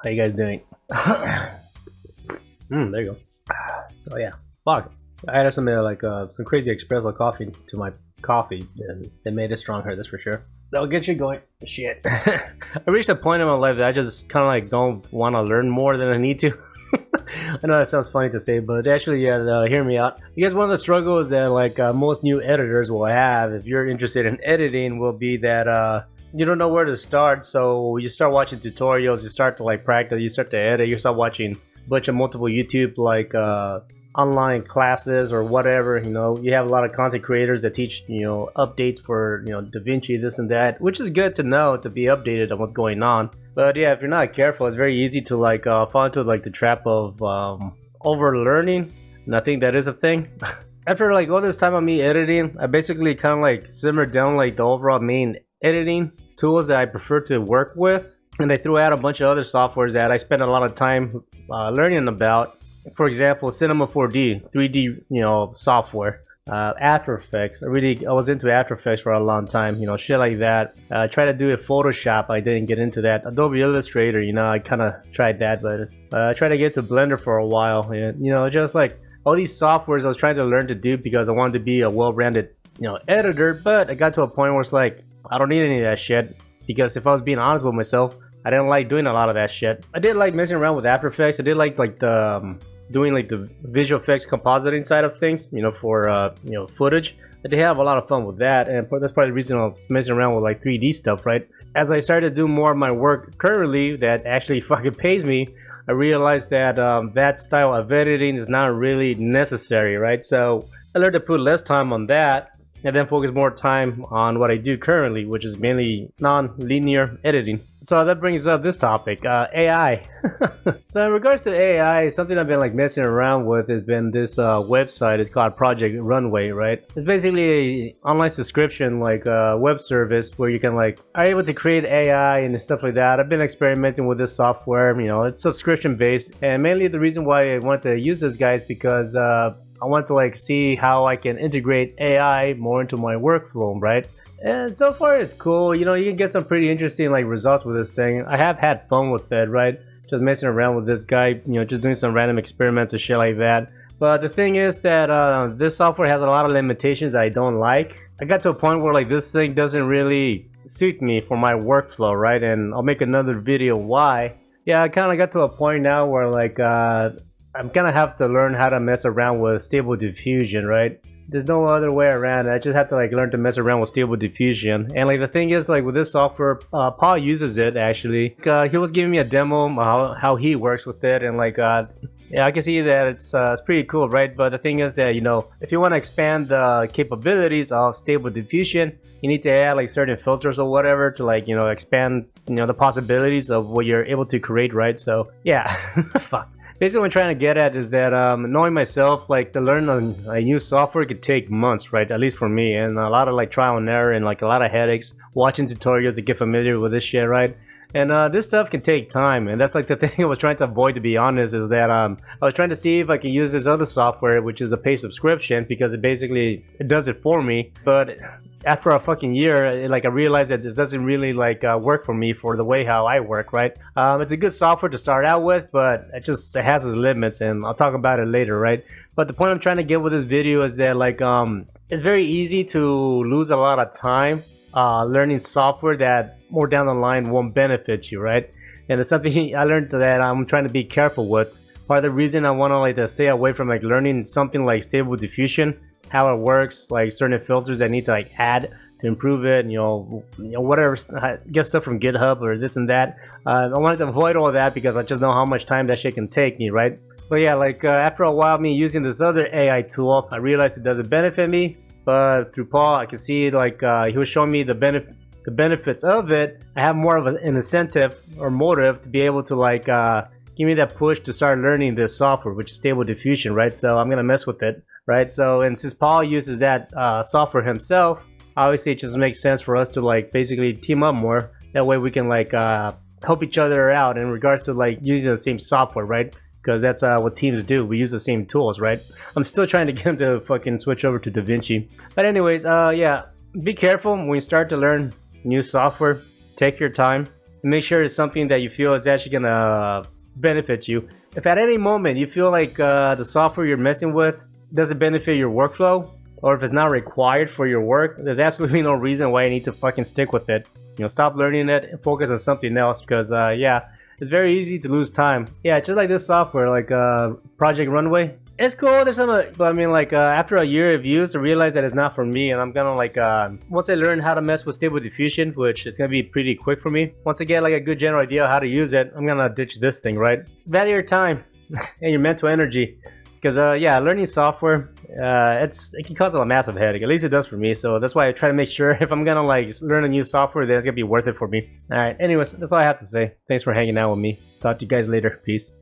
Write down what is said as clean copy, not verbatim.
How you guys doing? There you go. Oh yeah, fuck. I added some crazy espresso coffee to my coffee, and it made it stronger. That's for sure. That'll get you going. Shit. I reached a point in my life that I just kind of like don't want to learn more than I need to. I know that sounds funny to say, but actually, yeah, hear me out. Because one of the struggles that most new editors will have, if you're interested in editing, will be that you don't know where to start. So you start watching tutorials, you start to like practice, you start to edit, you start watching a bunch of multiple YouTube online classes or whatever. You have a lot of content creators that teach updates for DaVinci, this and that, which is good to know, to be updated on what's going on. But yeah, if you're not careful, it's very easy to fall into the trap of over learning, and I think that is a thing. After all this time of me editing, I basically kind of simmered down the overall main editing tools that I prefer to work with, and I threw out a bunch of other softwares that I spent a lot of time learning about. For example, Cinema 4D, 3D software, After Effects. I was into After Effects for a long time, shit like that. Tried to do it Photoshop, I didn't get into that. Adobe Illustrator, I kind of tried that, but I tried to get to Blender for a while, and just all these softwares I was trying to learn to do because I wanted to be a well-rounded editor. But I got to a point where it's I don't need any of that shit, because if I was being honest with myself, I didn't like doing a lot of that shit. I did like messing around with After Effects. I did like the doing the visual effects compositing side of things, for footage. I did have a lot of fun with that, and that's probably the reason I was messing around with 3D stuff, right? As I started to do more of my work currently that actually fucking pays me, I realized that that style of editing is not really necessary, right? So I learned to put less time on that and then focus more time on what I do currently, which is mainly non-linear editing. So that brings up this topic, AI. So in regards to AI, something I've been messing around with has been this website. It's called Project Runway, right? It's basically an online subscription web service where you can are able to create AI and stuff like that. I've been experimenting with this software. It's subscription based, and mainly the reason why I want to use this guy is because I want to see how I can integrate AI more into my workflow, right? And so far it's cool. You can get some pretty interesting results with this thing. I have had fun with it, right? Just messing around with this guy, just doing some random experiments and shit like that. But the thing is that this software has a lot of limitations that I don't like. I got to a point where this thing doesn't really suit me for my workflow, right? And I'll make another video why. Yeah, I kind of got to a point now where I'm gonna have to learn how to mess around with Stable Diffusion, right? There's no other way around it. I just have to learn to mess around with Stable Diffusion. And the thing is with this software, Paul uses it actually. He was giving me a demo how he works with it, and yeah, I can see that it's pretty cool, right? But the thing is that if you want to expand the capabilities of Stable Diffusion, you need to add certain filters or whatever to expand the possibilities of what you're able to create, right? So yeah, fuck. Basically what I'm trying to get at is that knowing myself, to learn a new software could take months, right? At least for me, and a lot of trial and error, and a lot of headaches, watching tutorials to get familiar with this shit, right? And this stuff can take time, and that's the thing I was trying to avoid, to be honest, is that I was trying to see if I could use this other software, which is a paid subscription, because it does it for me. But after a fucking year, I realized that this doesn't really work for me for the way how I work, right? It's a good software to start out with, but it has its limits, and I'll talk about it later, right? But the point I'm trying to get with this video is that it's very easy to lose a lot of time learning software that more down the line won't benefit you, right? And it's something I learned that I'm trying to be careful with. Part of the reason I want to stay away from learning something like Stable Diffusion, how it works, certain filters that I need to add to improve it, whatever, get stuff from GitHub or this and that. I wanted to avoid all that because I just know how much time that shit can take me, right? But yeah, after a while me using this other AI tool, I realized it doesn't benefit me. But through Paul, I can see he was showing me the benefits of it. I have more of an incentive or motive to be able to give me that push to start learning this software, which is Stable Diffusion, right? So I'm gonna mess with it, right? So, and since Paul uses that software himself, obviously it just makes sense for us to basically team up more. That way we can help each other out in regards to using the same software, right? Because that's what teams do. We use the same tools, right? I'm still trying to get him to fucking switch over to DaVinci. But anyways, yeah, be careful when you start to learn new software. Take your time. and make sure it's something that you feel is actually gonna benefit you. If at any moment you feel like the software you're messing with doesn't benefit your workflow, or if it's not required for your work, there's absolutely no reason why you need to fucking stick with it. You know, stop learning it and focus on something else, because yeah, it's very easy to lose time. Yeah, just like this software, like Project Runway. It's cool, there's some, but I mean, like after a year of use, I realized that it's not for me, and I'm gonna like once I learn how to mess with Stable Diffusion, which is gonna be pretty quick for me. Once I get like a good general idea of how to use it, I'm gonna ditch this thing, right? Value your time and your mental energy, because yeah, learning software, it can cause a massive headache. At least it does for me. So that's why I try to make sure if I'm gonna like just learn a new software, then it's gonna be worth it for me. All right. Anyways, that's all I have to say. Thanks for hanging out with me. Talk to you guys later. Peace.